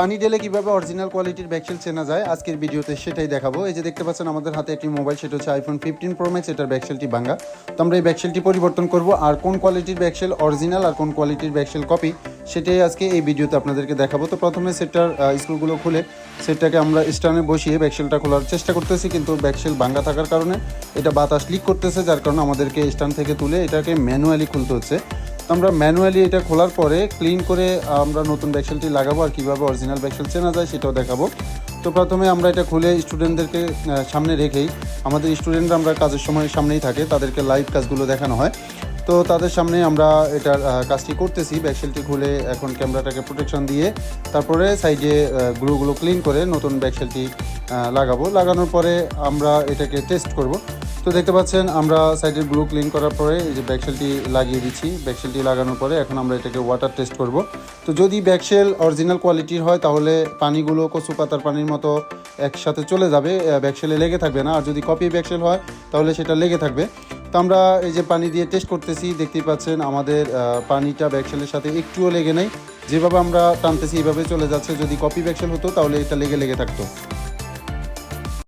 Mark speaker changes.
Speaker 1: পানি ঢেলে কিভাবে অরিজিনাল কোয়ালিটির ব্যাকশেল চেনা যায় আজকের ভিডিওতে সেটাই দেখাবো। এই যে দেখতে পাচ্ছেন আমাদের হাতে একটি মোবাইল, সেটা হচ্ছে আইফোন 15 প্রো ম্যাক্স। এটার ব্যাকশেলটি ভাঙা, তো আমরা এই ব্যাকশেলটি পরিবর্তন করব। আর কোন কোয়ালিটির ব্যাকশেল অরিজিনাল আর কোন কোয়ালিটির ব্যাকশেল কপি সেটাই আজকে এই ভিডিওতে আপনাদেরকে দেখাবো। তো প্রথমে সেটার স্ক্রুগুলো খুলে সেটাকে আমরা স্ট্যান্ডে বসিয়ে ব্যাকশেলটা খোলার চেষ্টা করতেছি, কিন্তু ব্যাকশেল ভাঙা থাকার কারণে এটা বাতাস লিক করতেছে, যার কারণে আমাদেরকে স্ট্যান্ড থেকে তুলে এটাকে ম্যানুয়ালি খুলতে হচ্ছে। আমরা ম্যানুয়ালি এটা খোলার পরে ক্লিন করে আমরা নতুন ব্যাকশেলটি লাগাবো, আর কীভাবে অরিজিনাল ব্যাকশেল চেনা যায় সেটাও দেখাবো। তো প্রথমে আমরা এটা খুলে স্টুডেন্টদেরকে সামনে রেখেই, আমাদের স্টুডেন্টরা আমরা কাজের সময় সামনেই থাকে, তাদেরকে লাইভ কাজগুলো দেখানো হয়। তো তাদের সামনে আমরা এটার কাজটি করতেছি। ব্যাকশেলটি খুলে এখন ক্যামেরাটাকে প্রোটেকশন দিয়ে তারপরে সাইডে গ্লুগুলো ক্লিন করে নতুন ব্যাকশেলটি লাগানোর পরে আমরা এটাকে টেস্ট করব। তো দেখতে পাচ্ছেন আমরা সাইডের গ্লু ক্লিন করার পরে এই যে ব্যাকশেলটি লাগিয়ে দিচ্ছি। ব্যাকশেলটি লাগানোর পরে এখন আমরা এটাকে ওয়াটার টেস্ট করব। তো যদি ব্যাকশেল অরিজিনাল কোয়ালিটির হয় তাহলে পানিগুলো কচু পাতার পানির মতো একসাথে চলে যাবে, ব্যাকশেলে লেগে থাকবে না। আর যদি কপি ব্যাকশেল হয় তাহলে সেটা লেগে থাকবে। তো আমরা এই যে পানি দিয়ে টেস্ট করতেছি, দেখতেই পাচ্ছেন আমাদের পানিটা ব্যাকশেলের সাথে একটুও লেগে নেই। যেভাবে আমরা টানতেছি এইভাবে চলে যাচ্ছে। যদি কপি ব্যাকশেল হতো তাহলে এটা লেগে থাকতো।